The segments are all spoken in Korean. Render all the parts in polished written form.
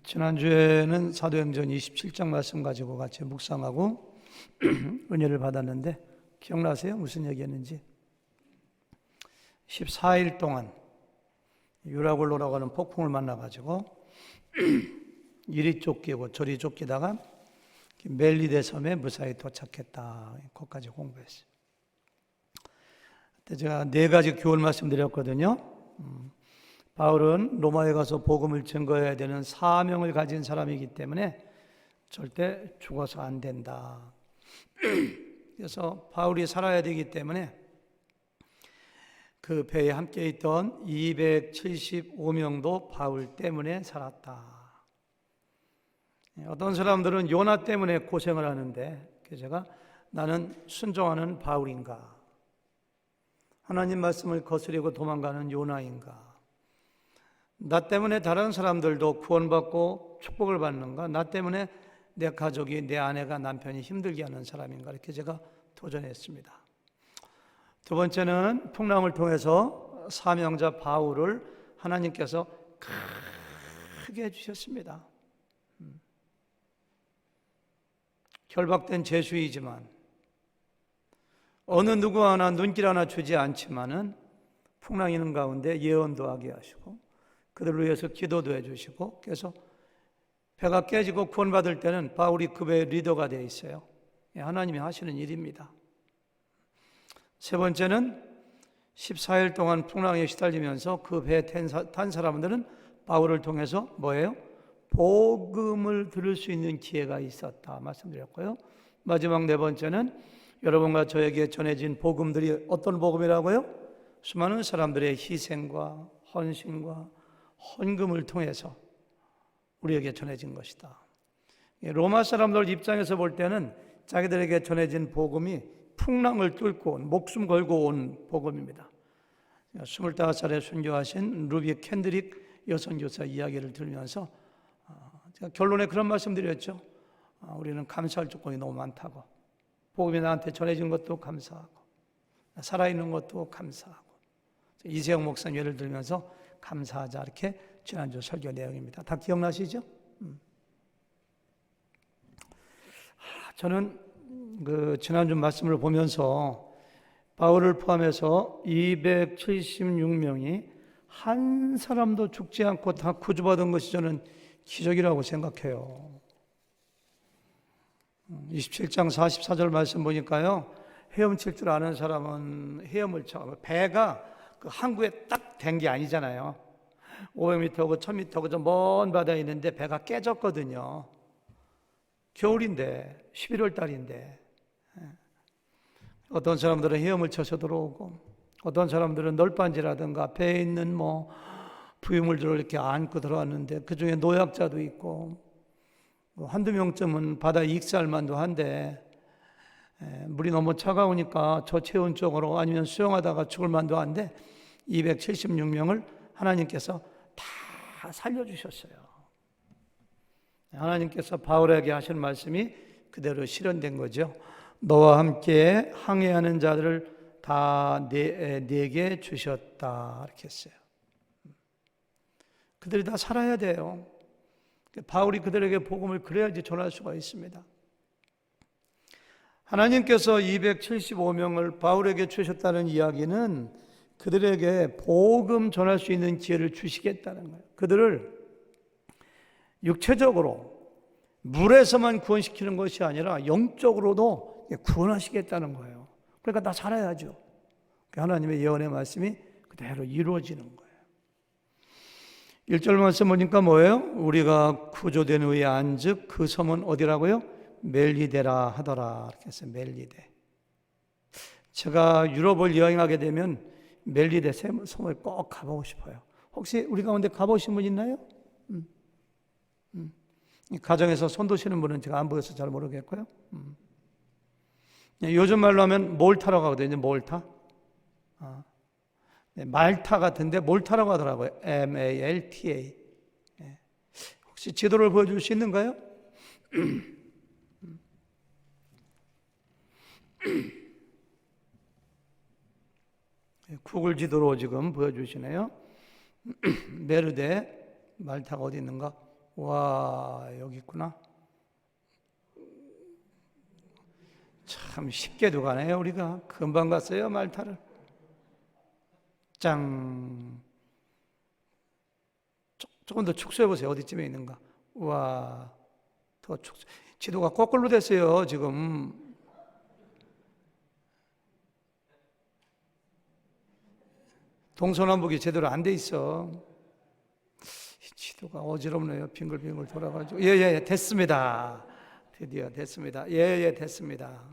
지난주에는 사도행전 27장 말씀 가지고 같이 묵상하고 은혜를 받았는데 기억나세요? 무슨 얘기했는지? 14일 동안 유라굴로라고 하는 폭풍을 만나가지고 이리 쫓기고 저리 쫓기다가 멜리데 섬에 무사히 도착했다. 거기까지 공부했어요. 그때 제가 4가지 교훈 말씀드렸거든요. 바울은 로마에 가서 복음을 증거해야 되는 사명을 가진 사람이기 때문에 절대 죽어서 안 된다. 그래서 바울이 살아야 되기 때문에 그 배에 함께 있던 275명도 바울 때문에 살았다. 어떤 사람들은 요나 때문에 고생을 하는데 제가 나는 순종하는 바울인가? 하나님 말씀을 거스리고 도망가는 요나인가? 나 때문에 다른 사람들도 구원받고 축복을 받는가? 나 때문에 내 가족이, 내 아내가, 남편이 힘들게 하는 사람인가? 이렇게 제가 도전했습니다. 두 번째는 풍랑을 통해서 사명자 바울을 하나님께서 크게 해주셨습니다. 결박된 죄수이지만 어느 누구 하나 눈길 하나 주지 않지만은 풍랑이 있는 가운데 예언도 하게 하시고 그들을 위해서 기도도 해주시고, 그래서 배가 깨지고 구원받을 때는 바울이 그 배의 리더가 되어 있어요. 하나님이 하시는 일입니다. 세 번째는 14일 동안 풍랑에 시달리면서 그 배에 탄 사람들은 바울을 통해서 뭐예요? 복음을 들을 수 있는 기회가 있었다 말씀드렸고요. 마지막 4번째는 여러분과 저에게 전해진 복음들이 어떤 복음이라고요? 수많은 사람들의 희생과 헌신과 헌금을 통해서 우리에게 전해진 것이다. 로마 사람들 입장에서 볼 때는 자기들에게 전해진 복음이 풍랑을 뚫고 목숨 걸고 온 복음입니다. 25살에 순교하신 루비 캔드릭 여선교사 이야기를 들으면서 제가 결론에 그런 말씀 드렸죠. 우리는 감사할 조건이 너무 많다고. 복음이 나한테 전해진 것도 감사하고 살아있는 것도 감사하고. 이세영 목사님 예를 들면서 감사하자, 이렇게 지난주 설교 내용입니다. 다 기억나시죠? 저는 지난주 말씀을 보면서 바울을 포함해서 276명이 한 사람도 죽지 않고 다 구주받은 것이 저는 기적이라고 생각해요. 27장 44절 말씀 보니까요, 헤엄칠 줄 아는 사람은 헤엄을 쳐. 배가 그 항구에 딱 된 게 아니잖아요. 500m고 1000m고 저 먼 바다에 있는데 배가 깨졌거든요. 겨울인데, 11월 달인데. 어떤 사람들은 헤엄을 쳐서 들어오고, 어떤 사람들은 널빤지라든가 배에 있는 부유물들을 이렇게 안고 들어왔는데, 그 중에 노약자도 있고, 한두 명쯤은 바다에 익사할 만도 한데, 물이 너무 차가우니까 저체온 쪽으로 아니면 수영하다가 죽을 만도 한데 276명을 하나님께서 다 살려주셨어요. 하나님께서 바울에게 하신 말씀이 그대로 실현된 거죠. 너와 함께 항해하는 자들을 다 내게 주셨다, 이렇게 했어요. 그들이 다 살아야 돼요. 바울이 그들에게 복음을 그래야지 전할 수가 있습니다. 하나님께서 275명을 바울에게 주셨다는 이야기는 그들에게 복음 전할 수 있는 기회를 주시겠다는 거예요. 그들을 육체적으로 물에서만 구원시키는 것이 아니라 영적으로도 구원하시겠다는 거예요. 그러니까 다 살아야죠. 하나님의 예언의 말씀이 그대로 이루어지는 거예요. 1절 말씀 보니까 뭐예요? 우리가 구조된 후에 안즉 그 섬은 어디라고요? 멜리데라 하더라, 이렇게 해서 멜리데. 제가 유럽을 여행하게 되면 멜리데 섬을 꼭 가보고 싶어요. 혹시 우리 가운데 가보신 분 있나요? 가정에서 손 드시는 분은 제가 안 보여서 잘 모르겠고요. 요즘 말로 하면 몰타라고 하거든요. 몰타. 말타 같은데 몰타라고 하더라고요. MALTA. 혹시 지도를 보여줄 수 있는가요? 구글 지도로 지금 보여주시네요. 메르데, 말타가 어디 있는가? 와, 여기 있구나. 참 쉽게도 가네요. 우리가 금방 갔어요, 말타를. 짱. 조금 더 축소해 보세요. 어디쯤에 있는가. 와, 더 축소. 지도가 거꾸로 됐어요, 지금. 동서남북이 제대로 안 돼 있어. 지도가 어지럽네요. 빙글빙글 돌아가지고. 예, 됐습니다. 드디어 됐습니다. 예, 됐습니다.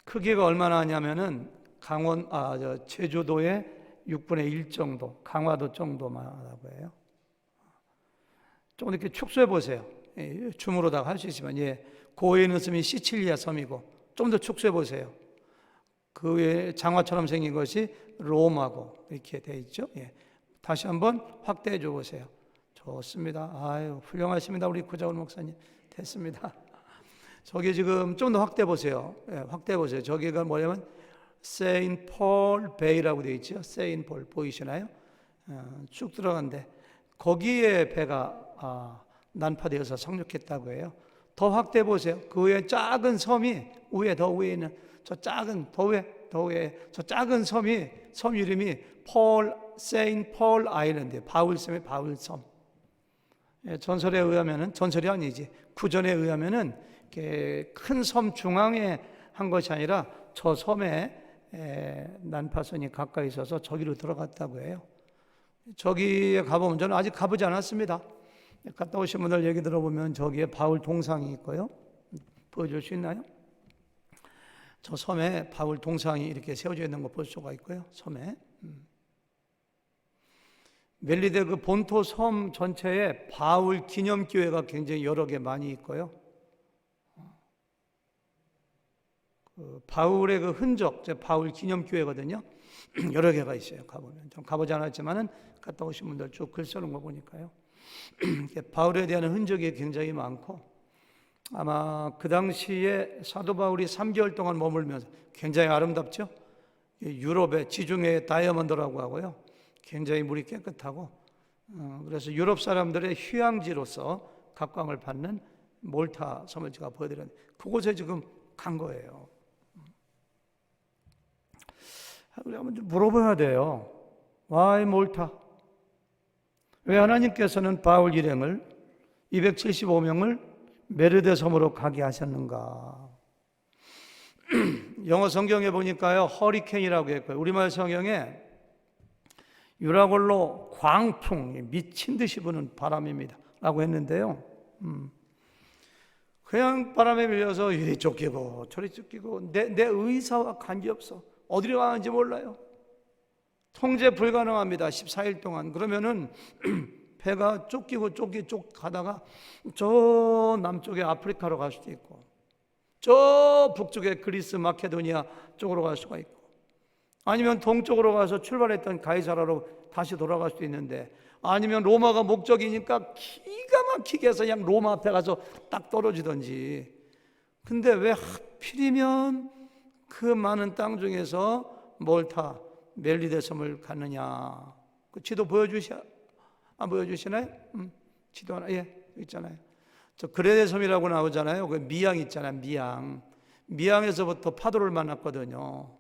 크기가 얼마나 하냐면은 제주도의 6분의 1 정도, 강화도 정도만하다고 해요. 조금 이렇게 축소해 보세요. 예, 줌으로다가 할 수 있지만, 고에 있는 섬이 시칠리아 섬이고, 좀 더 축소해 보세요. 그 외에 장화처럼 생긴 것이 로마고 이렇게 돼 있죠. 다시 한번 확대해 줘 보세요. 좋습니다. 아유, 훌륭하십니다. 우리 구자원 목사님. 됐습니다. 저기 지금 좀 더 확대해 보세요. 확대해 보세요. 저기가 뭐냐면 세인트 폴 베이라고 되어 있죠. 세인트 폴 보이시나요? 쭉 들어간데 거기에 배가 난파되어서 상륙했다고 해요. 더 확대해 보세요. 그 위에 작은 섬이 더 위에 있는 저 작은 더 위에 저 작은 섬 이름이 세인트 폴 아일랜드, 바울섬의 바울섬. 전설에 의하면은, 전설이 아니지, 구전에 의하면은 큰 섬 중앙에 한 것이 아니라 저 섬에 난파선이 가까이 있어서 저기로 들어갔다고 해요. 저기에 가보면, 저는 아직 가보지 않았습니다. 갔다 오신 분들 얘기 들어보면 저기에 바울 동상이 있고요. 보여줄 수 있나요? 저 섬에 바울 동상이 이렇게 세워져 있는 거 볼 수가 있고요. 섬에 멜리데 그 본토 섬 전체에 바울 기념교회가 굉장히 여러 개 많이 있고요. 그 바울의 그 흔적, 바울 기념교회거든요. 여러 개가 있어요. 가보면 좀 가보지 않았지만은 갔다 오신 분들 쭉 글 써놓은 거 보니까요. 바울에 대한 흔적이 굉장히 많고, 아마 그 당시에 사도 바울이 3개월 동안 머물면서 굉장히 아름답죠. 유럽의 지중해 다이아몬드라고 하고요. 굉장히 물이 깨끗하고, 그래서 유럽 사람들의 휴양지로서 각광을 받는 몰타 섬을 제가 보여드렸는데 그곳에 지금 간 거예요. 우리 한번 좀 물어봐야 돼요. Why 몰타? 왜 하나님께서는 바울 일행을 275명을 메르데 섬으로 가게 하셨는가? 영어 성경에 보니까요, 허리케인이라고 했고요. 우리말 성경에 유라골로 광풍, 미친 듯이 부는 바람입니다 라고 했는데요, 그냥 바람에 밀려서 이리 쫓기고 저리 쫓기고 내 의사와 관계없어. 어디로 가는지 몰라요. 통제 불가능합니다. 14일 동안. 그러면은 배가 쫓기고 가다가 저 남쪽에 아프리카로 갈 수도 있고, 저 북쪽에 그리스 마케도니아 쪽으로 갈 수가 있고, 아니면 동쪽으로 가서 출발했던 가이사라로 다시 돌아갈 수도 있는데, 아니면 로마가 목적이니까 기가 막히게 해서 그냥 로마 앞에 가서 딱 떨어지든지. 근데 왜 하필이면 그 많은 땅 중에서 몰타, 멜리데 섬을 갔느냐? 그 지도 안 보여주시나요? 지도 하나, 여기 있잖아요. 저 그레데 섬이라고 나오잖아요. 그 미양 있잖아요. 미양에서부터 파도를 만났거든요.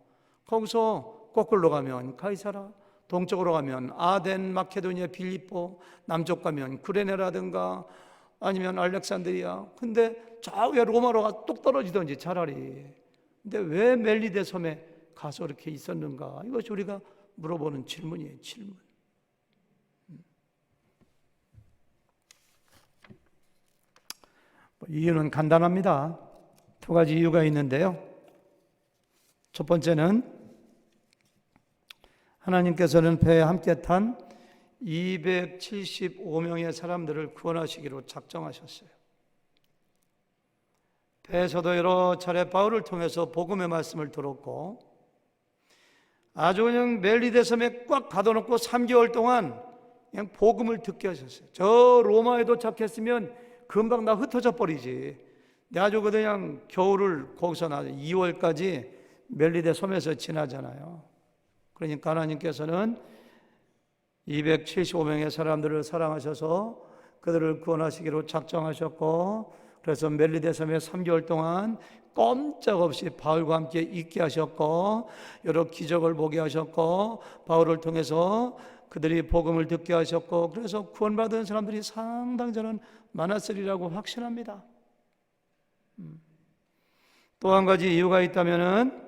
거기서 거꾸로 가면 가이사라, 동쪽으로 가면 아덴, 마케도니아, 빌립보, 남쪽 가면 구레네라든가 아니면 알렉산드리아. 근데 저 위에 로마로가 뚝 떨어지든지 차라리. 근데 왜 멜리데 섬에 가서 이렇게 있었는가? 이것이 우리가 물어보는 질문이에요. 질문. 이유는 간단합니다. 두 가지 이유가 있는데요. 첫 번째는 하나님께서는 배에 함께 탄 275명의 사람들을 구원하시기로 작정하셨어요. 배에서도 여러 차례 바울을 통해서 복음의 말씀을 들었고, 아주 그냥 멜리데 섬에 꽉 가둬놓고 3개월 동안 그냥 복음을 듣게 하셨어요. 저 로마에 도착했으면 금방 다 흩어져 버리지. 아주 그냥 겨울을 거기서 2월까지 멜리데 섬에서 지나잖아요. 그러니까 하나님께서는 275명의 사람들을 사랑하셔서 그들을 구원하시기로 작정하셨고, 그래서 멜리데 섬에 3개월 동안 꼼짝없이 바울과 함께 있게 하셨고, 여러 기적을 보게 하셨고, 바울을 통해서 그들이 복음을 듣게 하셨고, 그래서 구원받은 사람들이 상당 저는 많았으리라고 확신합니다. 또 한 가지 이유가 있다면은,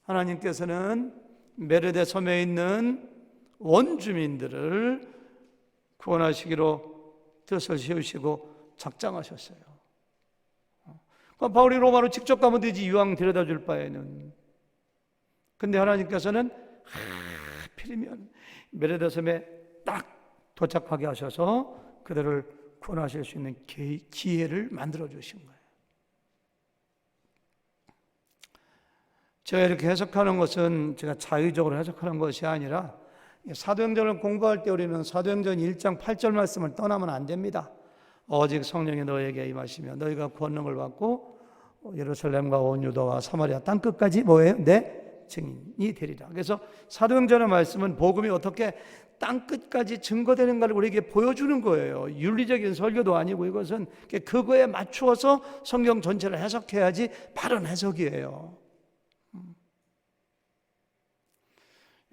하나님께서는 멜리데 섬에 있는 원주민들을 구원하시기로 뜻을 세우시고 작정하셨어요. 바울이 로마로 직접 가면 되지, 이왕 데려다 줄 바에는. 근데 하나님께서는 하필이면 멜리데 섬에 딱 도착하게 하셔서 그들을 구원하실 수 있는 기회를 만들어 주신 거예요. 제가 이렇게 해석하는 것은 제가 자의적으로 해석하는 것이 아니라, 사도행전을 공부할 때 우리는 사도행전 1장 8절 말씀을 떠나면 안 됩니다. 오직 성령이 너에게 임하시며 너희가 권능을 받고 예루살렘과 온 유다와 사마리아 땅끝까지 뭐예요? 내 증인이 되리라. 그래서 사도행전의 말씀은 복음이 어떻게 땅끝까지 증거되는가를 우리에게 보여주는 거예요. 윤리적인 설교도 아니고, 이것은 그거에 맞추어서 성경 전체를 해석해야지 바른 해석이에요.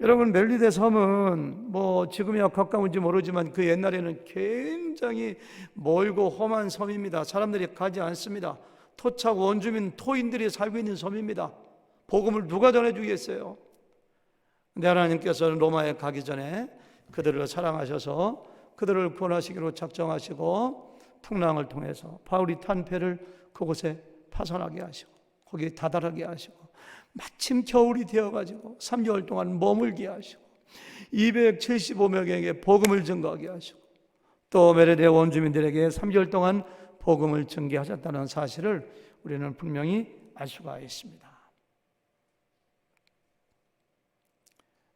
여러분, 멜리데 섬은 뭐 지금이야 가까운지 모르지만 그 옛날에는 굉장히 멀고 험한 섬입니다. 사람들이 가지 않습니다. 토착 원주민 토인들이 살고 있는 섬입니다. 복음을 누가 전해주겠어요? 근데 하나님께서는 로마에 가기 전에 그들을 사랑하셔서 그들을 구원하시기로 작정하시고, 풍랑을 통해서 바울이 탄 배를 그곳에 파선하게 하시고 거기에 다다르게 하시고, 마침 겨울이 되어가지고 3개월 동안 머물게 하시고 275명에게 복음을 증거하게 하시고, 또 멜리데 원주민들에게 3개월 동안 복음을 증거하셨다는 사실을 우리는 분명히 알 수가 있습니다.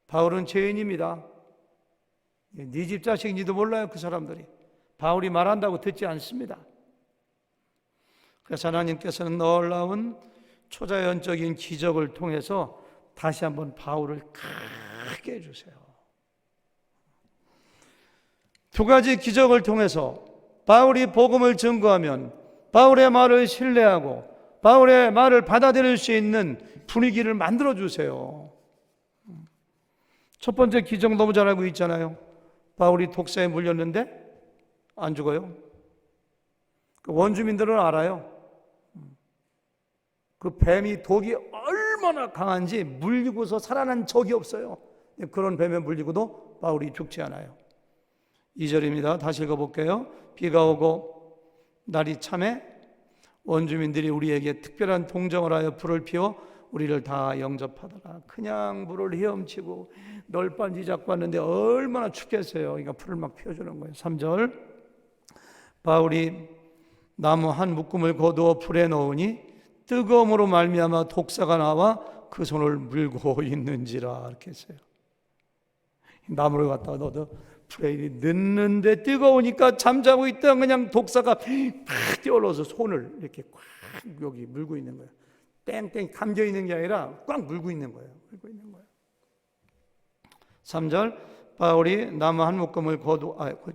바울은 죄인입니다. 네 집 자식인지도 몰라요. 그 사람들이 바울이 말한다고 듣지 않습니다. 그래서 하나님께서는 놀라운 초자연적인 기적을 통해서 다시 한번 바울을 크게 해주세요. 두 가지 기적을 통해서 바울이 복음을 증거하면 바울의 말을 신뢰하고 바울의 말을 받아들일 수 있는 분위기를 만들어 주세요. 첫 번째 기적 너무 잘 알고 있잖아요. 바울이 독사에 물렸는데 안 죽어요. 그 원주민들은 알아요. 그 뱀이 독이 얼마나 강한지 물리고서 살아난 적이 없어요. 그런 뱀에 물리고도 바울이 죽지 않아요. 2절입니다. 다시 읽어볼게요. 비가 오고 날이 참해 원주민들이 우리에게 특별한 동정을 하여 불을 피워 우리를 다 영접하더라. 그냥 물을 헤엄치고 널빤지 잡고 왔는데 얼마나 춥겠어요. 그러니까 불을 막 피워주는 거예요. 3절, 바울이 나무 한 묶음을 거두어 불에 넣으니 뜨거움으로 말미암아 독사가 나와 그 손을 물고 있는지라. 이렇게 했어요. 나무를 갖다가 넣어도 불에 넣는데 뜨거우니까 잠자고 있다 그냥 독사가 팍 뛰어올라서 손을 이렇게 꽉 여기 물고 있는 거예요. 땡땡 감겨 있는 게 아니라 꽉 물고 있는 거예요. 물고 있는 거예요. 3절, 바울이 나무 한 묶음을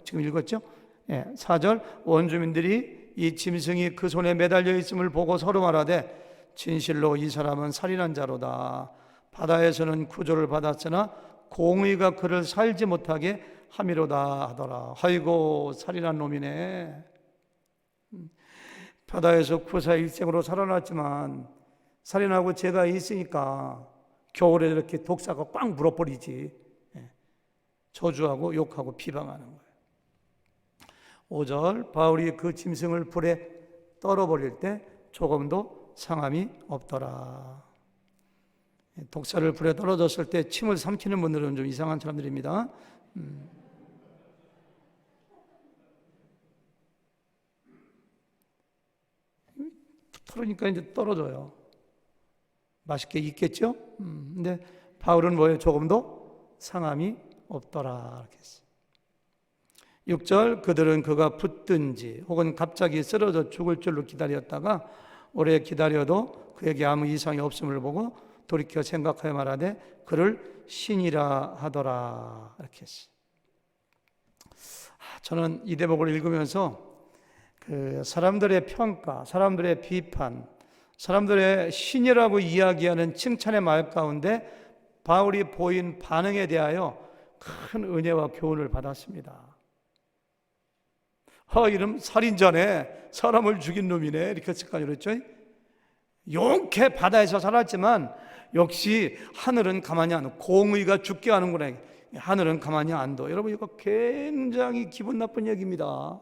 지금 읽었죠? 4절, 원주민들이 이 짐승이 그 손에 매달려 있음을 보고 서로 말하되 진실로 이 사람은 살인한 자로다. 바다에서는 구조를 받았으나 공의가 그를 살지 못하게 함이로다 하더라. 아이고, 살인한 놈이네. 바다에서 구사 일생으로 살아났지만 살인하고 죄가 있으니까 겨울에 이렇게 독사가 꽉 물어버리지. 저주하고 욕하고 비방하는 거예요. 5절, 바울이 그 짐승을 불에 떨어버릴 때 조금도 상함이 없더라. 독사를 불에 떨어졌을 때 침을 삼키는 분들은 좀 이상한 사람들입니다. 털으니까 이제 떨어져요. 맛있게 익겠죠? 근데 바울은 뭐예요? 조금도 상함이 없더라. 이렇게 했어요. 6절, 그들은 그가 붙든지 혹은 갑자기 쓰러져 죽을 줄로 기다렸다가 오래 기다려도 그에게 아무 이상이 없음을 보고 돌이켜 생각하여 말하되 그를 신이라 하더라. 이렇게 했어요. 저는 이 대목을 읽으면서 그 사람들의 평가, 사람들의 비판, 사람들의 신이라고 이야기하는 칭찬의 말 가운데 바울이 보인 반응에 대하여 큰 은혜와 교훈을 받았습니다. 이름 살인자네, 사람을 죽인 놈이네, 이렇게 생각하죠. 그랬죠? 용케 바다에서 살았지만 역시 하늘은 가만히 안 둬. 공의가 죽게 하는구나. 하늘은 가만히 안 둬. 여러분, 이거 굉장히 기분 나쁜 얘기입니다.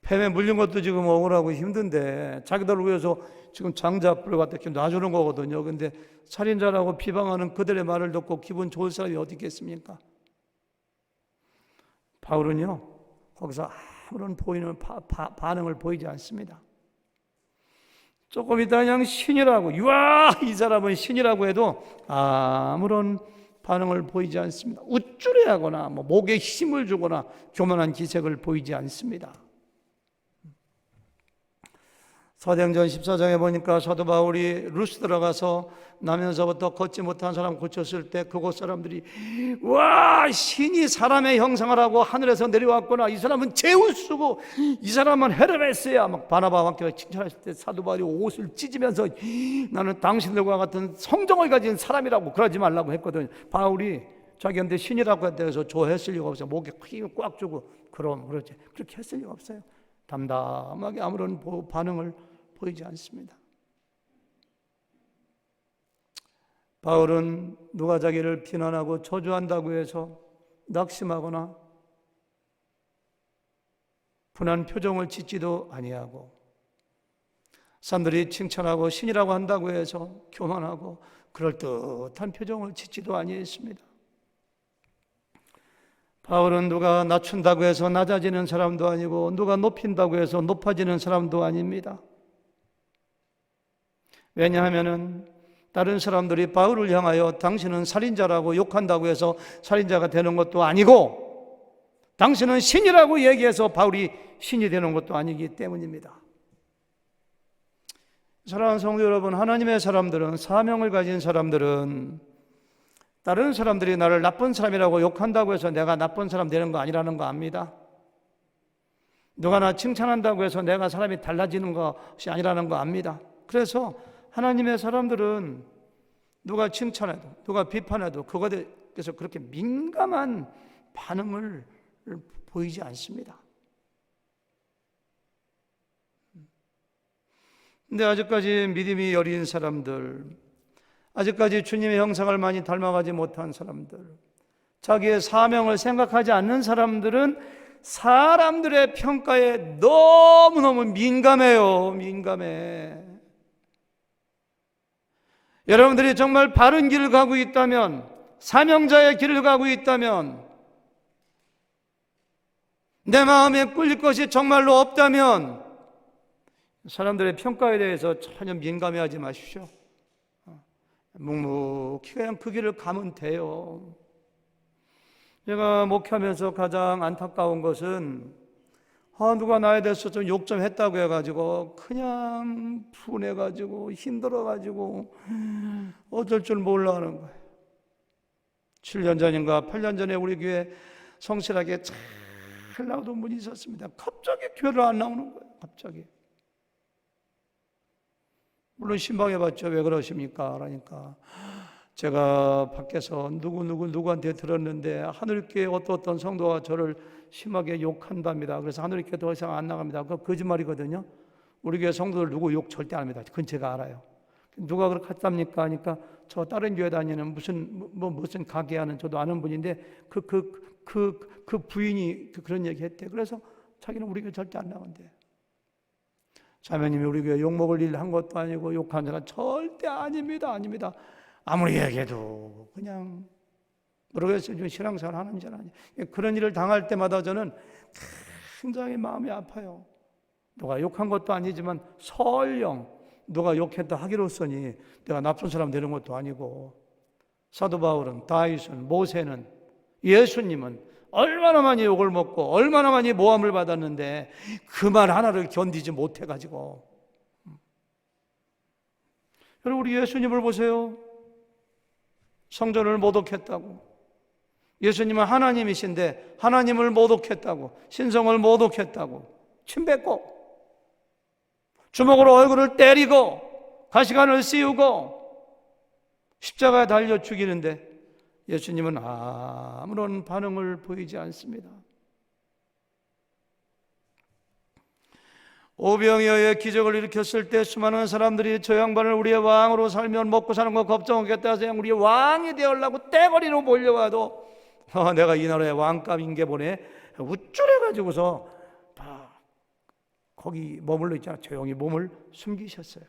뱀에 물린 것도 지금 억울하고 힘든데 자기들을 위해서 지금 장작불 갖다 이렇게 놔주는 거거든요. 근데 살인자라고 비방하는 그들의 말을 듣고 기분 좋을 사람이 어디 있겠습니까? 바울은요, 거기서 아무런 반응을 보이지 않습니다. 조금 있다 그냥 신이라고, 이 사람은 신이라고 해도 아무런 반응을 보이지 않습니다. 우쭐해하거나 목에 힘을 주거나 교만한 기색을 보이지 않습니다. 사도행전 14장에 보니까 사도 바울이 루스드라 가서 나면서부터 걷지 못한 사람 고쳤을 때 그곳 사람들이 와, 신이 사람의 형상을 하고 하늘에서 내려왔구나, 이 사람은 제우스고 이 사람은 헤르메스야, 막 바나바와 함께 칭찬했을 때 사도 바울이 옷을 찢으면서 나는 당신들과 같은 성정을 가진 사람이라고 그러지 말라고 했거든요. 바울이 자기한테 신이라고 해서 좋아했을 리가 없어요. 목에 힘을 꽉 주고 그렇지, 그렇게 했을 리가 없어요. 담담하게 아무런 반응을 보이지 않습니다. 바울은 누가 자기를 비난하고 저주한다고 해서 낙심하거나 분한 표정을 짓지도 아니하고, 사람들이 칭찬하고 신이라고 한다고 해서 교만하고 그럴듯한 표정을 짓지도 아니했습니다. 바울은 누가 낮춘다고 해서 낮아지는 사람도 아니고 누가 높인다고 해서 높아지는 사람도 아닙니다. 왜냐하면 다른 사람들이 바울을 향하여 당신은 살인자라고 욕한다고 해서 살인자가 되는 것도 아니고, 당신은 신이라고 얘기해서 바울이 신이 되는 것도 아니기 때문입니다. 사랑하는 성도 여러분, 하나님의 사람들은, 사명을 가진 사람들은 다른 사람들이 나를 나쁜 사람이라고 욕한다고 해서 내가 나쁜 사람 되는 거 아니라는 거 압니다. 누가 나 칭찬한다고 해서 내가 사람이 달라지는 것이 아니라는 거 압니다. 그래서 하나님의 사람들은 누가 칭찬해도 누가 비판해도 그것에 대해서 그렇게 민감한 반응을 보이지 않습니다. 근데 아직까지 믿음이 여린 사람들, 아직까지 주님의 형상을 많이 닮아가지 못한 사람들, 자기의 사명을 생각하지 않는 사람들은 사람들의 평가에 너무너무 민감해요. 민감해. 여러분들이 정말 바른 길을 가고 있다면, 사명자의 길을 가고 있다면, 내 마음에 꿀릴 것이 정말로 없다면 사람들의 평가에 대해서 전혀 민감해하지 마십시오. 묵묵히 그냥 그 길을 가면 돼요. 제가 목회하면서 가장 안타까운 것은 누가 나에 대해서 좀 욕 좀 했다고 해가지고 그냥 분해가지고 힘들어가지고 어쩔 줄 몰라 하는 거예요. 7년 전인가 8년 전에 우리 교회 성실하게 잘 나오던 분이 있었습니다. 갑자기 교회를 안 나오는 거예요. 갑자기. 물론 신방해봤죠. 왜 그러십니까? 그러니까 제가 밖에서 누구한테 들었는데 하늘교회 어떤 성도가 저를 심하게 욕한답니다. 그래서 하늘교회 더 이상 안 나갑니다. 그거 거짓말이거든요. 우리 교회 성도들 누구 욕 절대 안 합니다. 그건 제가 알아요. 누가 그렇게 했답니까? 하니까 저 다른 교회 다니는 무슨 가게 하는 저도 아는 분인데 그 부인이 그런 얘기 했대. 그래서 자기는 우리 교회 절대 안 나간대. 자매님이 우리 교회 욕먹을 일 한 것도 아니고 욕한 사람 절대 아닙니다. 아닙니다. 아무리 얘기해도 그냥 모르겠어요. 신앙생활 하는 줄 아니. 그런 일을 당할 때마다 저는 굉장히 마음이 아파요. 누가 욕한 것도 아니지만 설령 누가 욕했다 하기로서니 내가 나쁜 사람 되는 것도 아니고, 사도 바울은, 다윗은, 모세는, 예수님은 얼마나 많이 욕을 먹고 얼마나 많이 모함을 받았는데 그 말 하나를 견디지 못해가지고. 여러분, 우리 예수님을 보세요. 성전을 모독했다고, 예수님은 하나님이신데 하나님을 모독했다고, 신성을 모독했다고 침뱉고, 주먹으로 얼굴을 때리고 가시관을 씌우고 십자가에 달려 죽이는데 예수님은 아무런 반응을 보이지 않습니다. 오병이어의 기적을 일으켰을 때 수많은 사람들이 저 양반을 우리의 왕으로 살면 먹고 사는 거 걱정하겠다 해서 우리의 왕이 되으려고 떼거리로 몰려와도 내가 이 나라의 왕감 인계보내 우쭐해가지고서 거기 머물러 있잖아. 조용히 몸을 숨기셨어요.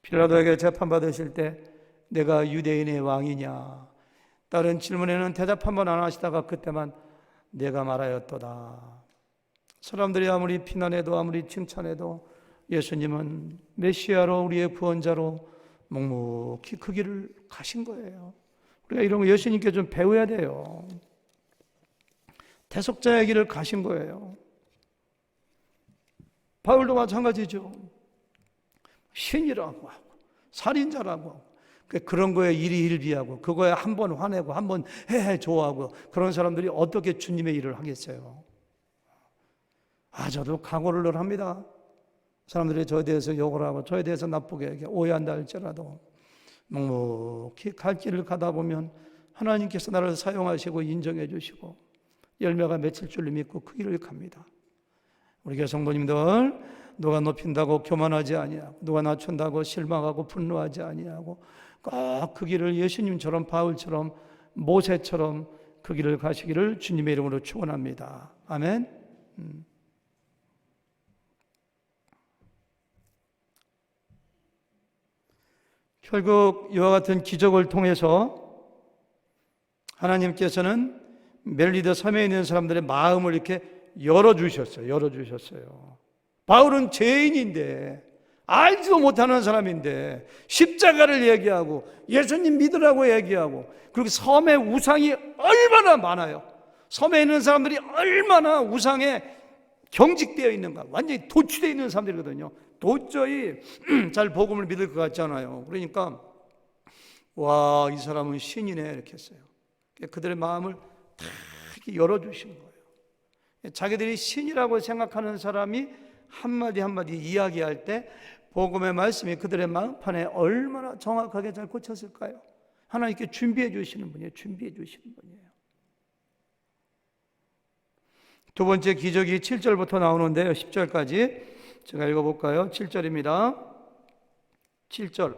빌라도에게 재판받으실 때 내가 유대인의 왕이냐, 다른 질문에는 대답 한번 안 하시다가 그때만 내가 말하였도다. 사람들이 아무리 비난해도 아무리 칭찬해도 예수님은 메시아로, 우리의 구원자로 묵묵히 그 길을 가신 거예요. 우리가 이런 거 예수님께 좀 배워야 돼요. 대속자의 길을 가신 거예요. 바울도 마찬가지죠. 신이라고 하고 살인자라고 하고 그런 거에 일희일비하고 그거에 한 번 화내고 한 번 헤헤 좋아하고 그런 사람들이 어떻게 주님의 일을 하겠어요? 저도 각오를 늘 합니다. 사람들이 저에 대해서 욕을 하고 저에 대해서 나쁘게 오해한다 할지라도 묵묵히 갈 길을 가다 보면 하나님께서 나를 사용하시고 인정해 주시고 열매가 맺힐 줄 믿고 그 길을 갑니다. 우리 교회 성도님들, 누가 높인다고 교만하지 아니하고 누가 낮춘다고 실망하고 분노하지 아니하고 꼭 그 길을 예수님처럼, 바울처럼, 모세처럼 그 길을 가시기를 주님의 이름으로 축원합니다. 아멘. 결국 이와 같은 기적을 통해서 하나님께서는 멜리더 섬에 있는 사람들의 마음을 이렇게 열어주셨어요. 바울은 죄인인데, 알지도 못하는 사람인데 십자가를 얘기하고 예수님 믿으라고 얘기하고, 그리고 섬에 우상이 얼마나 많아요. 섬에 있는 사람들이 얼마나 우상에 경직되어 있는가, 완전히 도취되어 있는 사람들이거든요. 도저히 잘 복음을 믿을 것 같지 않아요. 그러니까 와, 이 사람은 신이네 이렇게 했어요. 그들의 마음을 다 이렇게 열어주신 거예요. 자기들이 신이라고 생각하는 사람이 한마디 한마디 이야기할 때 복음의 말씀이 그들의 마음판에 얼마나 정확하게 잘 꽂혔을까요? 하나님께 준비해 주시는 분이에요. 준비해 주시는 분이에요. 두 번째 기적이 7절부터 나오는데요, 10절까지 제가 읽어볼까요? 7절입니다. 7절.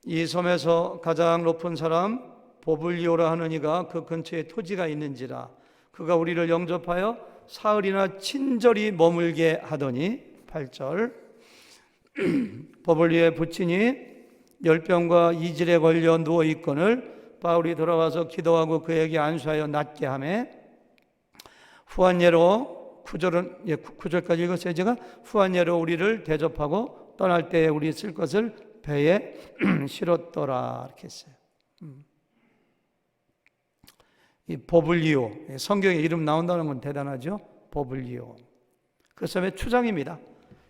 이 섬에서 가장 높은 사람 보블리오라 하는 이가 그 근처에 토지가 있는지라 그가 우리를 영접하여 사흘이나 친절히 머물게 하더니, 8절. 보블리오의 부친이 열병과 이질에 걸려 누워있거늘 바울이 돌아와서 기도하고 그에게 안수하여 낫게 하매, 후한 예로 9절까지 읽었어요. 제가 후한 예로 우리를 대접하고 떠날 때에 우리 쓸 것을 배에 실었더라 이렇게 했어요. 이 보블리오, 성경에 이름 나온다는 건 대단하죠. 보블리오. 그 섬의 추장입니다.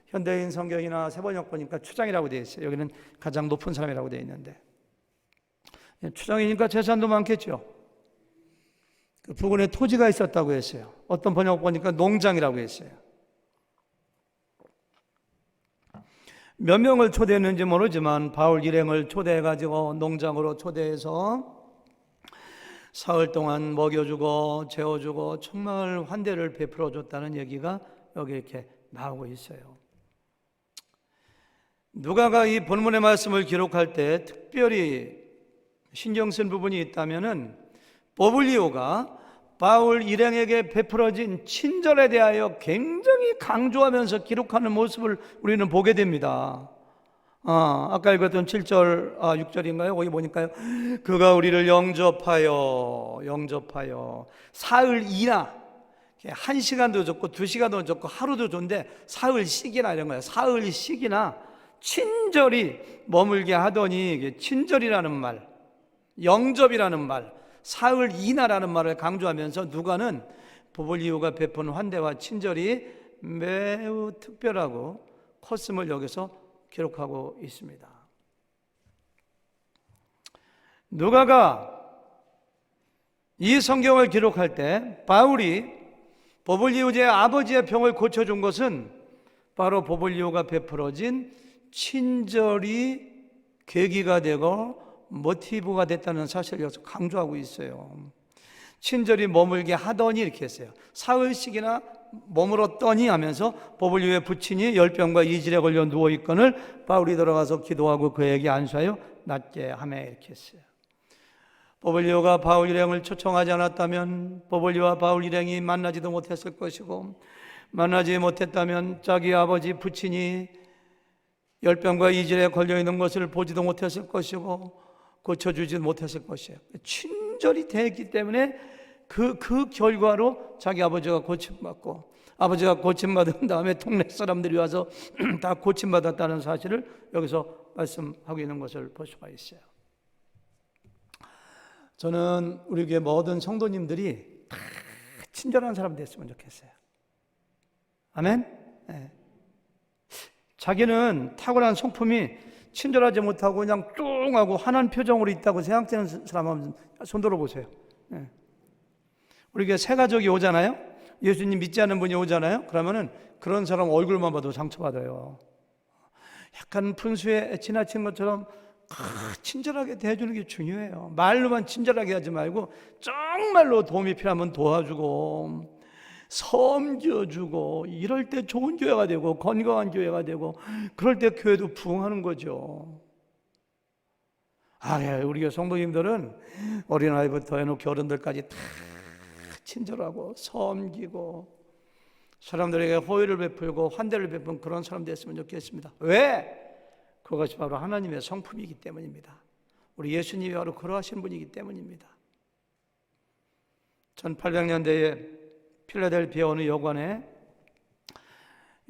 현대인 성경이나 세번역 보니까 추장이라고 되어 있어요. 여기는 가장 높은 사람이라고 되어 있는데, 추장이니까 재산도 많겠죠. 그 부근에 토지가 있었다고 했어요. 어떤 번역 보니까 농장이라고 했어요. 몇 명을 초대했는지 모르지만 바울 일행을 초대해가지고 농장으로 초대해서 사흘 동안 먹여주고 재워주고 정말 환대를 베풀어줬다는 얘기가 여기 이렇게 나오고 있어요. 누가가 이 본문의 말씀을 기록할 때 특별히 신경 쓴 부분이 있다면은 보블리오가 바울 일행에게 베풀어진 친절에 대하여 굉장히 강조하면서 기록하는 모습을 우리는 보게 됩니다. 아까 읽었던 7절, 6절인가요? 거기 보니까요. 그가 우리를 영접하여 사흘이나, 1시간도 좋고 2시간도 좋고 하루도 좋은데 사흘씩이나 이런 거예요. 사흘씩이나 친절히 머물게 하더니, 친절이라는 말, 영접이라는 말, 사흘이나라는 말을 강조하면서 누가는 보블리오가 베푼 환대와 친절이 매우 특별하고 컸음을 여기서 기록하고 있습니다. 누가가 이 성경을 기록할 때 바울이 보블리오의 아버지의 병을 고쳐준 것은 바로 보블리오가 베풀어진 친절이 계기가 되고 모티브가 됐다는 사실을 여기서 강조하고 있어요. 친절히 머물게 하더니 이렇게 했어요. 사흘씩이나 머물었더니 하면서 보블리오의 부친이 열병과 이질에 걸려 누워있거늘 바울이 들어가서 기도하고 그에게 안수하여 낫게 하며 이렇게 했어요. 보블리오가 바울 일행을 초청하지 않았다면 보블리오와 바울 일행이 만나지도 못했을 것이고, 만나지 못했다면 자기 아버지 부친이 열병과 이질에 걸려있는 것을 보지도 못했을 것이고 고쳐주지 못했을 것이에요. 친절이 됐기 때문에 그 결과로 자기 아버지가 고침받고, 아버지가 고침받은 다음에 동네 사람들이 와서 다 고침받았다는 사실을 여기서 말씀하고 있는 것을 볼 수가 있어요. 저는 우리 교회 모든 성도님들이 다 친절한 사람 됐으면 좋겠어요. 아멘? 네. 자기는 탁월한 성품이 친절하지 못하고 그냥 뚱하고 환한 표정으로 있다고 생각되는 사람 한번 손 들어보세요. 네. 우리 교회 새 가족이 오잖아요. 예수님 믿지 않는 분이 오잖아요. 그러면은 그런 사람 얼굴만 봐도 상처받아요. 약간 분수에 지나친 것처럼 친절하게 대해주는 게 중요해요. 말로만 친절하게 하지 말고 정말로 도움이 필요하면 도와주고 섬겨주고, 이럴 때 좋은 교회가 되고 건강한 교회가 되고, 그럴 때 교회도 부흥하는 거죠. 우리 교회 성도님들은 어린아이부터 해놓고 어른들까지 다 친절하고 섬기고 사람들에게 호의를 베풀고 환대를 베푸는 그런 사람 됐으면 좋겠습니다. 왜? 그것이 바로 하나님의 성품이기 때문입니다. 우리 예수님이 바로 그러하신 분이기 때문입니다. 1800년대에 필라델피아 어느 여관에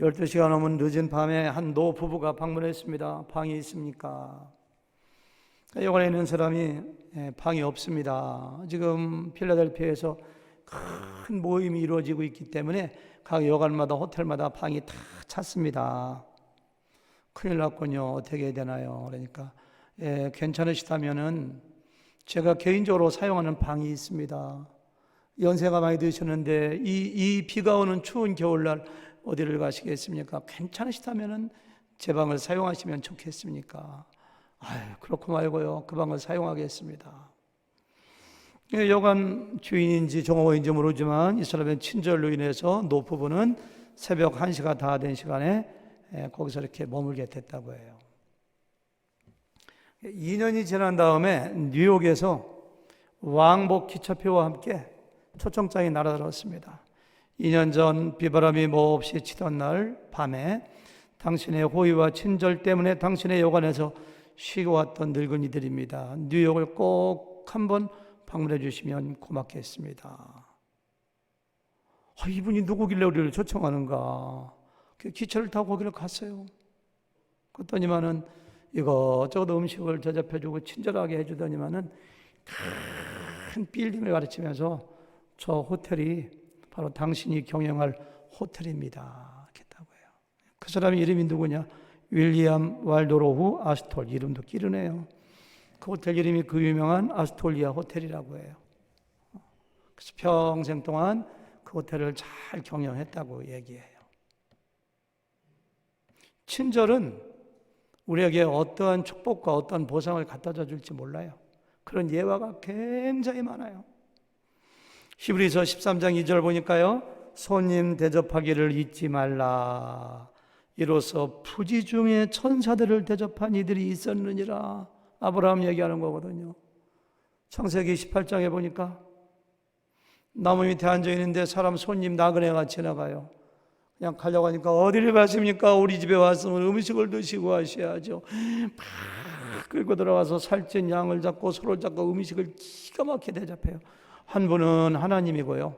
12시가 넘은 늦은 밤에 한 노 부부가 방문했습니다. 방이 있습니까? 여관에 있는 사람이 방이 없습니다. 지금 필라델피아에서 큰 모임이 이루어지고 있기 때문에 각 여관마다 호텔마다 방이 다 찼습니다. 큰일 났군요. 어떻게 해야 되나요? 그러니까 괜찮으시다면은 제가 개인적으로 사용하는 방이 있습니다. 연세가 많이 드셨는데 이 비가 오는 추운 겨울날 어디를 가시겠습니까? 괜찮으시다면은 제 방을 사용하시면 좋겠습니까? 그렇고 말고요. 그 방을 사용하겠습니다. 여관 주인인지 종업원인지 모르지만 이 사람의 친절로 인해서 노부부는 새벽 1시가 다 된 시간에 거기서 이렇게 머물게 됐다고 해요. 2년이 지난 다음에 뉴욕에서 왕복 기차표와 함께 초청장이 날아들었습니다. 2년 전 비바람이 몹시 치던 날 밤에 당신의 호의와 친절 때문에 당신의 여관에서 쉬고 왔던 늙은이들입니다. 뉴욕을 꼭 한번 방문해 주시면 고맙겠습니다. 이분이 누구길래 우리를 초청하는가? 기차를 타고 거기를 갔어요. 그랬더니만은 이것저것 음식을 대접해주고 친절하게 해주더니만은 큰 빌딩을 가르치면서 저 호텔이 바로 당신이 경영할 호텔입니다. 했다고 해요. 그 사람의 이름이 누구냐? 윌리엄 왈도로후 아스톨. 이름도 끼르네요. 그 호텔 이름이 그 유명한 아스톨리아 호텔이라고 해요. 그래서 평생 동안 그 호텔을 잘 경영했다고 얘기해요. 친절은 우리에게 어떠한 축복과 어떠한 보상을 갖다줘 줄지 몰라요. 그런 예화가 굉장히 많아요. 히브리서 13장 2절 보니까요, 손님 대접하기를 잊지 말라. 이로써 부지 중에 천사들을 대접한 이들이 있었느니라. 아브라함 얘기하는 거거든요. 창세기 18장에 보니까 나무 밑에 앉아 있는데 사람 손님 나그네가 지나가요. 그냥 가려고 하니까 어디를 가십니까? 우리 집에 왔으면 음식을 드시고 하셔야죠. 막 끌고 들어가서 살찐 양을 잡고 소를 잡고 음식을 기가 막히게 대접해요. 한 분은 하나님이고요.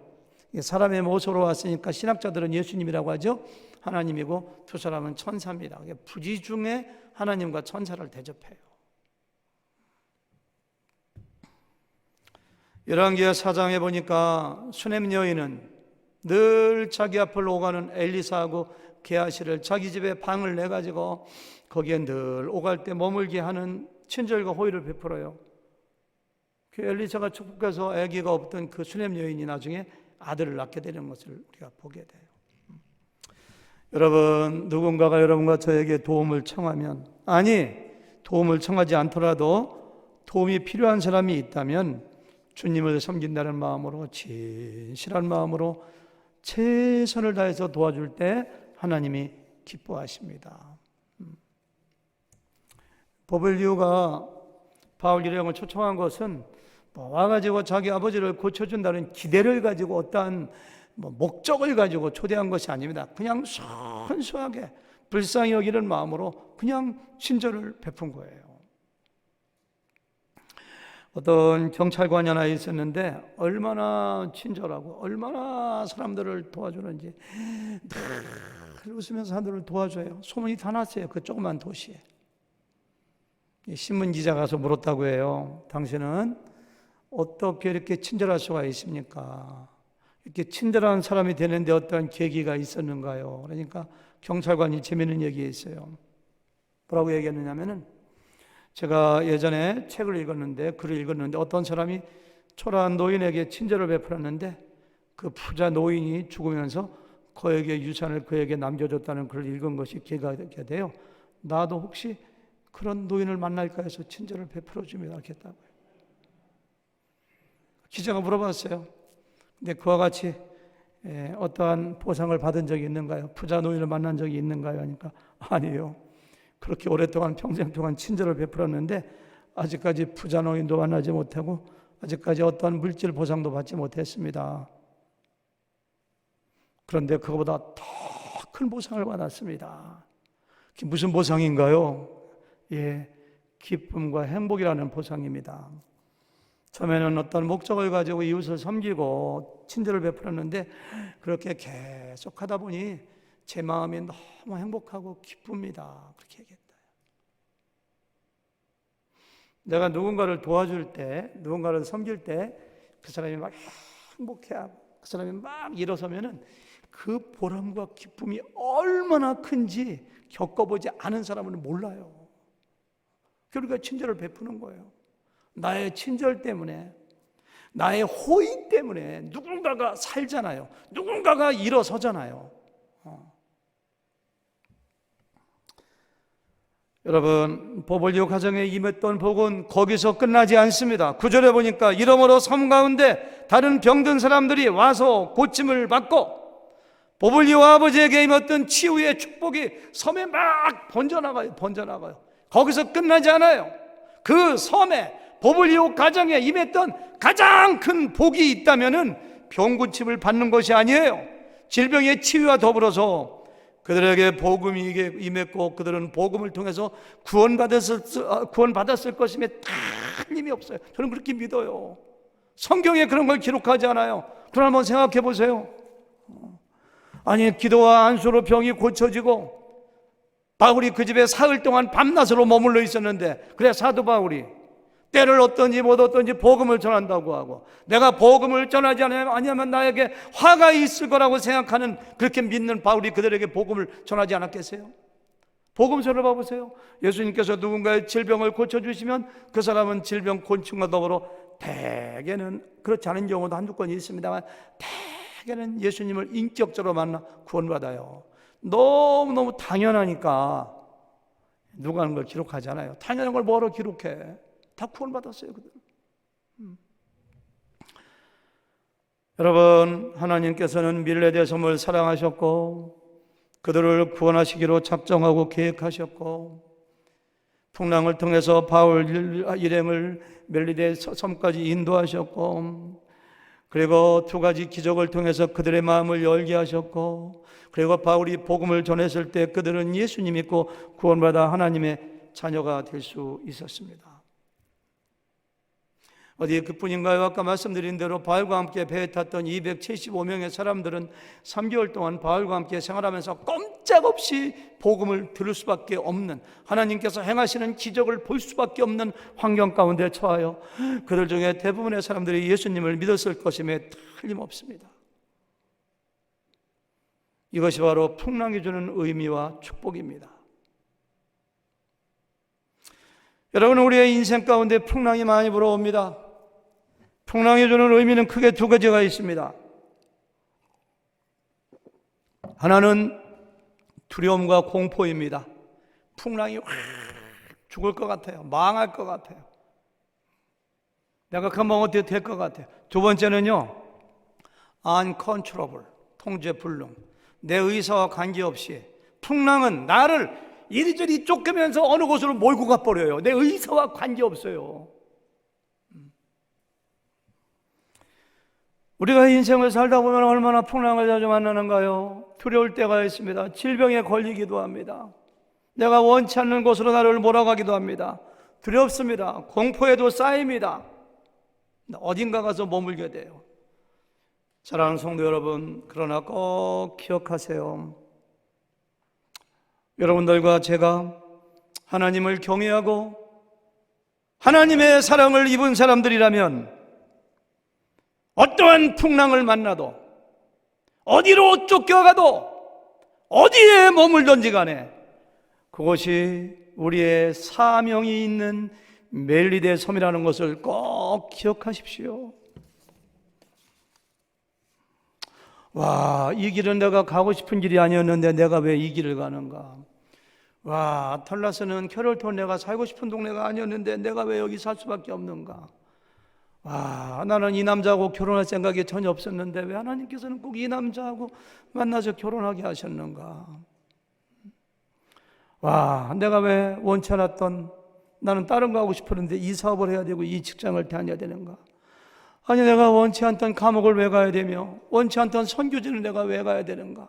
사람의 모습으로 왔으니까 신학자들은 예수님이라고 하죠. 하나님이고 두 사람은 천사입니다. 부지 중에 하나님과 천사를 대접해요. 열왕기하 4장에 보니까 수넴 여인은 늘 자기 앞을 오가는 엘리사하고 게하시를 자기 집에 방을 내가지고 거기에 늘 오갈 때 머물게 하는 친절과 호의를 베풀어요. 그 엘리사가 축복해서 아기가 없던 그 수냄 여인이 나중에 아들을 낳게 되는 것을 우리가 보게 돼요. 여러분, 누군가가 여러분과 저에게 도움을 청하면, 아니 도움을 청하지 않더라도 도움이 필요한 사람이 있다면 주님을 섬긴다는 마음으로, 진실한 마음으로 최선을 다해서 도와줄 때 하나님이 기뻐하십니다. 보블리오가 바울 일행을 초청한 것은 와가지고 자기 아버지를 고쳐준다는 기대를 가지고 어떠한 목적을 가지고 초대한 것이 아닙니다. 그냥 순수하게 불쌍히 여기는 마음으로 그냥 친절을 베푼 거예요. 어떤 경찰관이 하나 있었는데 얼마나 친절하고 얼마나 사람들을 도와주는지 늘 웃으면서 사람들을 도와줘요. 소문이 다 났어요. 그 조그만 도시에. 신문 기자가 가서 물었다고 해요. 당신은 어떻게 이렇게 친절할 수가 있습니까? 이렇게 친절한 사람이 되는데 어떠한 계기가 있었는가요? 그러니까 경찰관이 재미있는 얘기했어요. 뭐라고 얘기했느냐면은, 제가 예전에 책을 읽었는데, 글을 읽었는데 어떤 사람이 초라한 노인에게 친절을 베풀었는데 그 부자 노인이 죽으면서 그에게 유산을 그에게 남겨줬다는 글을 읽은 것이 계기가 되게 돼요. 나도 혹시 그런 노인을 만날까 해서 친절을 베풀어주며 하겠다고요. 기자가 물어봤어요. 근데 그와 같이 어떠한 보상을 받은 적이 있는가요? 부자 노인을 만난 적이 있는가요? 하니까 아니에요. 그렇게 오랫동안 평생 동안 친절을 베풀었는데 아직까지 부자 노인도 만나지 못하고 아직까지 어떠한 물질 보상도 받지 못했습니다. 그런데 그거보다 더 큰 보상을 받았습니다. 그게 무슨 보상인가요? 기쁨과 행복이라는 보상입니다. 처음에는 어떤 목적을 가지고 이웃을 섬기고 친절을 베풀었는데 그렇게 계속 하다 보니 제 마음이 너무 행복하고 기쁩니다. 그렇게 얘기했어요. 내가 누군가를 도와줄 때, 누군가를 섬길 때 그 사람이 막 행복해하고 그 사람이 막 일어서면은 그 보람과 기쁨이 얼마나 큰지 겪어보지 않은 사람은 몰라요. 그러니까 친절을 베푸는 거예요. 나의 친절 때문에, 나의 호의 때문에 누군가가 살잖아요. 누군가가 일어서잖아요. 여러분, 보볼리오 가정에 임했던 복은 거기서 끝나지 않습니다. 9절에 보니까 이러므로 섬 가운데 다른 병든 사람들이 와서 고침을 받고 보볼리오 아버지에게 임했던 치유의 축복이 섬에 막 번져나가요. 거기서 끝나지 않아요. 그 섬에 보볼리오 가정에 임했던 가장 큰 복이 있다면은 병고침을 받는 것이 아니에요. 질병의 치유와 더불어서 그들에게 복음이 임했고 그들은 복음을 통해서 구원받았을 것임에 틀림이 없어요. 저는 그렇게 믿어요. 성경에 그런 걸 기록하지 않아요. 그럼 한번 생각해 보세요. 아니, 기도와 안수로 병이 고쳐지고 바울이 그 집에 사흘 동안 밤낮으로 머물러 있었는데, 그래 사도 바울이 때를 얻든지 못 얻든지 복음을 전한다고 하고, 내가 복음을 전하지 아니하면 나에게 화가 있을 거라고 생각하는, 그렇게 믿는 바울이 그들에게 복음을 전하지 않았겠어요? 복음서를 봐보세요. 예수님께서 누군가의 질병을 고쳐주시면 그 사람은 질병 고침과 더불어 대개는, 그렇지 않은 경우도 한두 건이 있습니다만, 대개는 예수님을 인격적으로 만나 구원받아요. 너무너무 당연하니까 누가 하는 걸 기록하지 않아요. 당연한 걸 뭐하러 기록해? 다 구원받았어요, 그들. 여러분, 하나님께서는 밀레대섬을 사랑하셨고 그들을 구원하시기로 작정하고 계획하셨고, 풍랑을 통해서 바울 일행을 멜리데 섬까지 인도하셨고, 그리고 두 가지 기적을 통해서 그들의 마음을 열게 하셨고, 그리고 바울이 복음을 전했을 때 그들은 예수님 믿고 구원받아 하나님의 자녀가 될 수 있었습니다. 어디에 그뿐인가요? 아까 말씀드린 대로 바울과 함께 배에 탔던 275명의 사람들은 3개월 동안 바울과 함께 생활하면서 꼼짝없이 복음을 들을 수밖에 없는, 하나님께서 행하시는 기적을 볼 수밖에 없는 환경 가운데 처하여 그들 중에 대부분의 사람들이 예수님을 믿었을 것임에 틀림없습니다. 이것이 바로 풍랑이 주는 의미와 축복입니다. 여러분, 우리의 인생 가운데 풍랑이 많이 불어옵니다. 풍랑이 주는 의미는 크게 두 가지가 있습니다. 하나는 두려움과 공포입니다. 풍랑이 확 죽을 것 같아요. 망할 것 같아요. 내가 금방 어떻게 될 것 같아요. 두 번째는요, uncontrollable, 통제 불능. 내 의사와 관계없이 풍랑은 나를 이리저리 쫓기면서 어느 곳으로 몰고 가버려요. 내 의사와 관계없어요. 우리가 인생을 살다 보면 얼마나 풍랑을 자주 만나는가요? 두려울 때가 있습니다. 질병에 걸리기도 합니다. 내가 원치 않는 곳으로 나를 몰아가기도 합니다. 두렵습니다. 공포에도 쌓입니다. 어딘가 가서 머물게 돼요. 사랑하는 성도 여러분, 그러나 꼭 기억하세요. 여러분들과 제가 하나님을 경외하고 하나님의 사랑을 입은 사람들이라면 어떠한 풍랑을 만나도 어디로 쫓겨가도 어디에 머물든지 간에 그것이 우리의 사명이 있는 멜리데 섬이라는 것을 꼭 기억하십시오. 와, 이 길은 내가 가고 싶은 길이 아니었는데 내가 왜 이 길을 가는가? 와, 털라스는 캐롤톤 내가 살고 싶은 동네가 아니었는데 내가 왜 여기 살 수밖에 없는가? 와, 나는 이 남자하고 결혼할 생각이 전혀 없었는데 왜 하나님께서는 꼭 이 남자하고 만나서 결혼하게 하셨는가? 와, 내가 왜 원치 않았던, 나는 다른 거 하고 싶었는데 이 사업을 해야 되고 이 직장을 다녀야 되는가? 아니, 내가 원치 않던 감옥을 왜 가야 되며 원치 않던 선교지를 내가 왜 가야 되는가?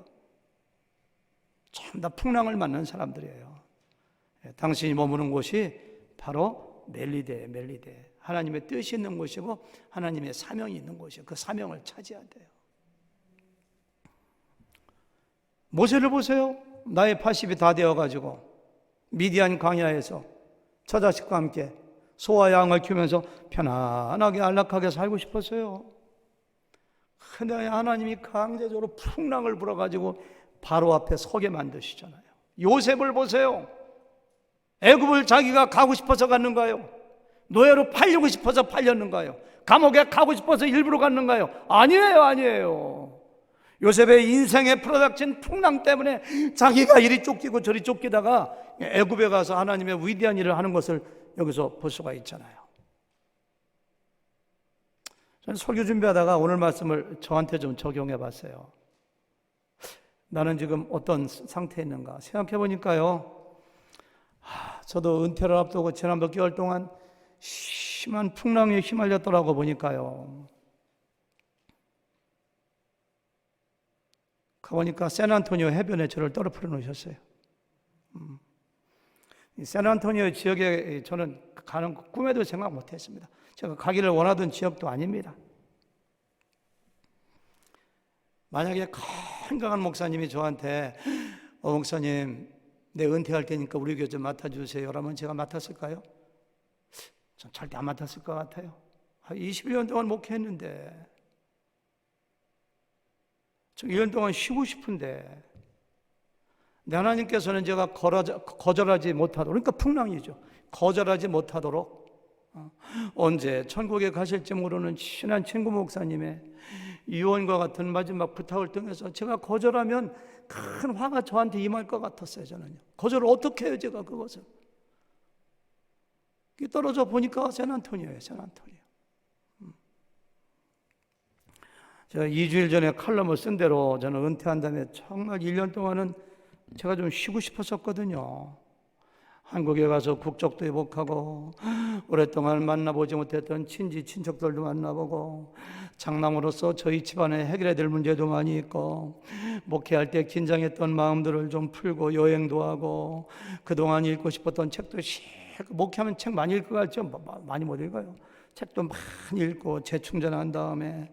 참 다 풍랑을 만난 사람들이에요. 당신이 머무는 곳이 바로 멜리데, 하나님의 뜻이 있는 곳이고 하나님의 사명이 있는 곳이에요. 그 사명을 차지해야 돼요. 모세를 보세요. 나이 80이 다 되어가지고 미디안 광야에서 처자식과 함께 소와 양을 키우면서 편안하게 안락하게 살고 싶었어요. 근데 하나님이 강제적으로 풍랑을 불어가지고 바로 앞에 서게 만드시잖아요. 요셉을 보세요. 애굽을 자기가 가고 싶어서 갔는가요? 노예로 팔리고 싶어서 팔렸는가요? 감옥에 가고 싶어서 일부러 갔는가요? 아니에요. 요셉의 인생에 풀어닥친 풍랑 때문에 자기가 이리 쫓기고 저리 쫓기다가 애굽에 가서 하나님의 위대한 일을 하는 것을 여기서 볼 수가 있잖아요. 저는 설교 준비하다가 오늘 말씀을 저한테 좀 적용해 봤어요. 나는 지금 어떤 상태에 있는가 생각해 보니까요, 저도 은퇴를 앞두고 지난 몇 개월 동안 심한 풍랑에 휘말렸더라고 보니까요. 가보니까 샌안토니오 해변에 저를 떨어뜨려 놓으셨어요. 샌안토니오 지역에 저는 가는 꿈에도 생각 못했습니다. 제가 가기를 원하던 지역도 아닙니다. 만약에 건강한 목사님이 저한테 목사님 내 은퇴할 테니까 우리 교회 좀 맡아주세요 라면 제가 맡았을까요? 전 절대 안 맡았을 것 같아요. 21년 동안 목회했는데 좀 1년 동안 쉬고 싶은데 하나님께서는 제가 거절하지 못하도록, 그러니까 풍랑이죠. 거절하지 못하도록 언제 천국에 가실지 모르는 친한 친구 목사님의 유언과 같은 마지막 부탁을 통해서 제가 거절하면 큰 화가 저한테 임할 것 같았어요. 저는요. 거절을 어떻게 해요, 제가 그것을. 떨어져 보니까 샌안토니오예요. 제가 2주일 전에 칼럼을 쓴 대로 저는 은퇴한 다음에 정말 1년 동안은 제가 좀 쉬고 싶었었거든요. 한국에 가서 국적도 회복하고 오랫동안 만나보지 못했던 친척들도 만나보고 장남으로서 저희 집안에 해결해야 될 문제도 많이 있고 목회할 때 긴장했던 마음들을 좀 풀고 여행도 하고 그동안 읽고 싶었던 책도 목회하면 책 많이 읽고 갈죠? 많이 못 읽어요. 책도 많이 읽고 재충전한 다음에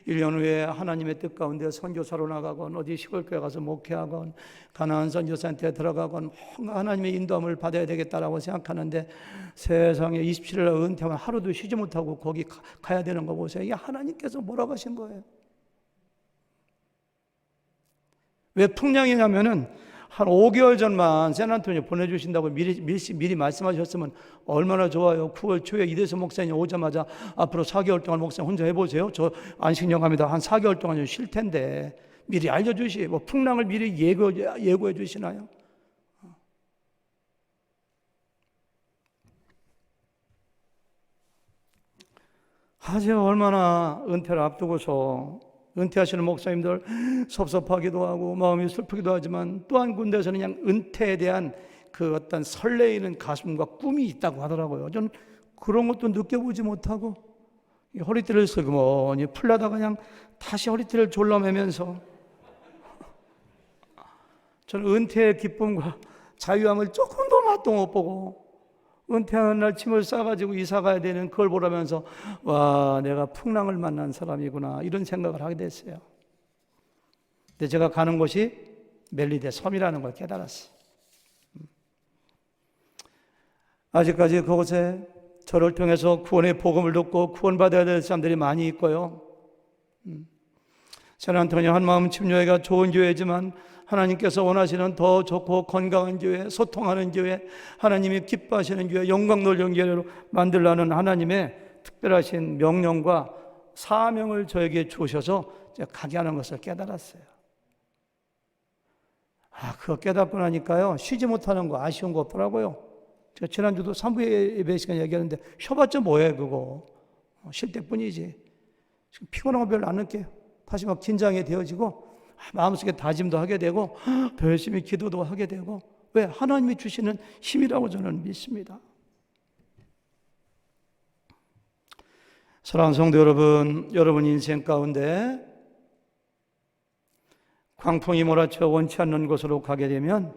1년 후에 하나님의 뜻 가운데 선교사로 나가건 어디 시골교회 가서 목회하건 가나안 선교사한테 들어가건 뭔가 하나님의 인도함을 받아야 되겠다라고 생각하는데 세상에 27일 날 은퇴하면 하루도 쉬지 못하고 거기 가야 되는 거 보세요. 이게 하나님께서 뭐라고 하신 거예요? 왜 풍랑이냐면은 한 5개월 전만 샌안토니오 보내주신다고 미리 말씀하셨으면 얼마나 좋아요. 9월 초에 이대수 목사님 오자마자 앞으로 4개월 동안 목사님 혼자 해보세요. 저 안식령 합니다. 한 4개월 동안 좀 쉴 텐데 미리 알려주시고 풍랑을 미리 예고해 주시나요? 하지만 얼마나 은퇴를 앞두고서 은퇴하시는 목사님들 섭섭하기도 하고 마음이 슬프기도 하지만 또 한 군데에서는 그냥 은퇴에 대한 그 어떤 설레이는 가슴과 꿈이 있다고 하더라고요. 저는 그런 것도 느껴보지 못하고 허리띠를 슬그머니 풀려다가 그냥 다시 허리띠를 졸라매면서 저는 은퇴의 기쁨과 자유함을 조금도 맛도 못 보고 은퇴하는 날 짐을 싸가지고 이사 가야 되는 그걸 보라면서 와, 내가 풍랑을 만난 사람이구나 이런 생각을 하게 됐어요. 근데 제가 가는 곳이 멜리데 섬이라는 걸 깨달았어요. 아직까지 그곳에 저를 통해서 구원의 복음을 듣고 구원받아야 될 사람들이 많이 있고요. 샌안토니오 한마음 침례회가 좋은 교회지만 하나님께서 원하시는 더 좋고 건강한 교회, 소통하는 교회, 하나님이 기뻐하시는 교회, 영광 돌리는 교회로 만들라는 하나님의 특별하신 명령과 사명을 저에게 주셔서 가게 하는 것을 깨달았어요. 그거 깨닫고 나니까요, 쉬지 못하는 거 아쉬운 거 없더라고요. 제가 지난주도 3부 예배 시간 얘기하는데 쉬어봤자 뭐해 그거. 쉴 때뿐이지. 지금 피곤한 거 별로 안 느껴요. 다시 막 긴장이 되어지고 마음속에 다짐도 하게 되고 더 열심히 기도도 하게 되고. 왜? 하나님이 주시는 힘이라고 저는 믿습니다. 사랑하는 성도 여러분, 여러분 인생 가운데 광풍이 몰아쳐 원치 않는 곳으로 가게 되면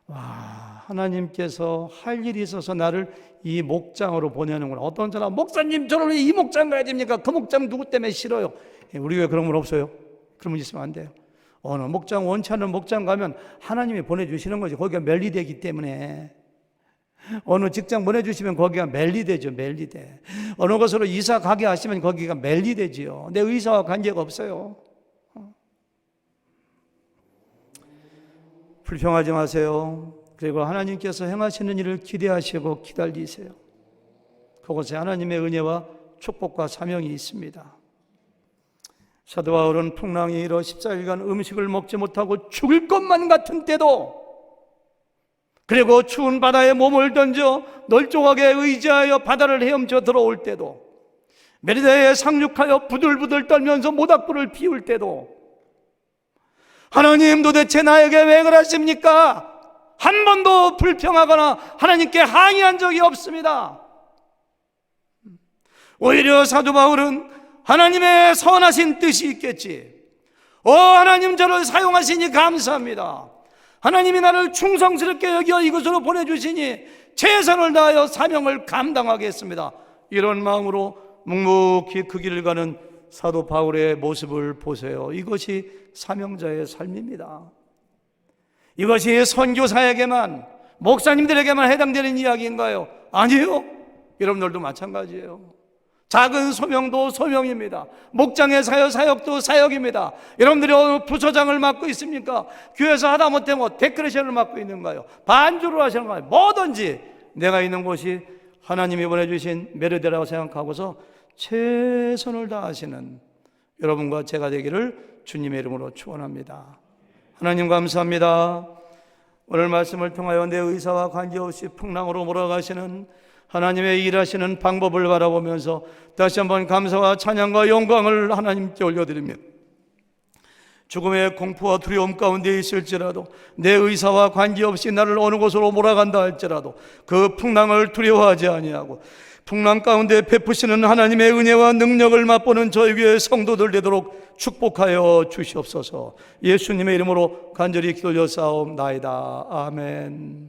하나님께서 할 일이 있어서 나를 이 목장으로 보내는구나. 어떤 사람 목사님 저는 왜 이 목장 가야 됩니까? 그 목장 누구 때문에 싫어요? 우리 교회 그런 분 없어요. 그런 분 있으면 안 돼요. 어느 목장 원치 않는 목장 가면 하나님이 보내주시는 거지. 거기가 멜리되기 때문에. 어느 직장 보내주시면 거기가 멜리되죠. 멜리돼. 어느 곳으로 이사 가게 하시면 거기가 멜리되지요. 내 의사와 관계가 없어요. 불평하지 마세요. 그리고 하나님께서 행하시는 일을 기대하시고 기다리세요. 그곳에 하나님의 은혜와 축복과 사명이 있습니다. 사도 바울은 풍랑이 일어 14일간 음식을 먹지 못하고 죽을 것만 같은 때도, 그리고 추운 바다에 몸을 던져 널찍하게 의지하여 바다를 헤엄쳐 들어올 때도, 메리다에 상륙하여 부들부들 떨면서 모닥불을 피울 때도, 하나님 도대체 나에게 왜 그러십니까? 한 번도 불평하거나 하나님께 항의한 적이 없습니다. 오히려 사도 바울은 하나님의 선하신 뜻이 있겠지. 하나님 저를 사용하시니 감사합니다. 하나님이 나를 충성스럽게 여겨 이곳으로 보내주시니 최선을 다하여 사명을 감당하겠습니다. 이런 마음으로 묵묵히 그 길을 가는 사도 바울의 모습을 보세요. 이것이 사명자의 삶입니다. 이것이 선교사에게만, 목사님들에게만 해당되는 이야기인가요? 아니에요. 여러분들도 마찬가지예요. 작은 소명도 소명입니다. 목장의 사역도 사역입니다. 여러분들이 어느 부서장을 맡고 있습니까? 교회에서 하다못해 데코레이션을 맡고 있는가요? 반주를 하시는가요? 뭐든지 내가 있는 곳이 하나님이 보내주신 메르데라고 생각하고서 최선을 다하시는 여러분과 제가 되기를 주님의 이름으로 축원합니다. 하나님 감사합니다. 오늘 말씀을 통하여 내 의사와 관계없이 풍랑으로 몰아가시는 하나님의 일하시는 방법을 바라보면서 다시 한번 감사와 찬양과 영광을 하나님께 올려드립니다. 죽음의 공포와 두려움 가운데 있을지라도, 내 의사와 관계없이 나를 어느 곳으로 몰아간다 할지라도 그 풍랑을 두려워하지 아니하고 풍랑 가운데 베푸시는 하나님의 은혜와 능력을 맛보는 저희 교회 성도들 되도록 축복하여 주시옵소서. 예수님의 이름으로 간절히 기도드려 싸움나이다. 아멘.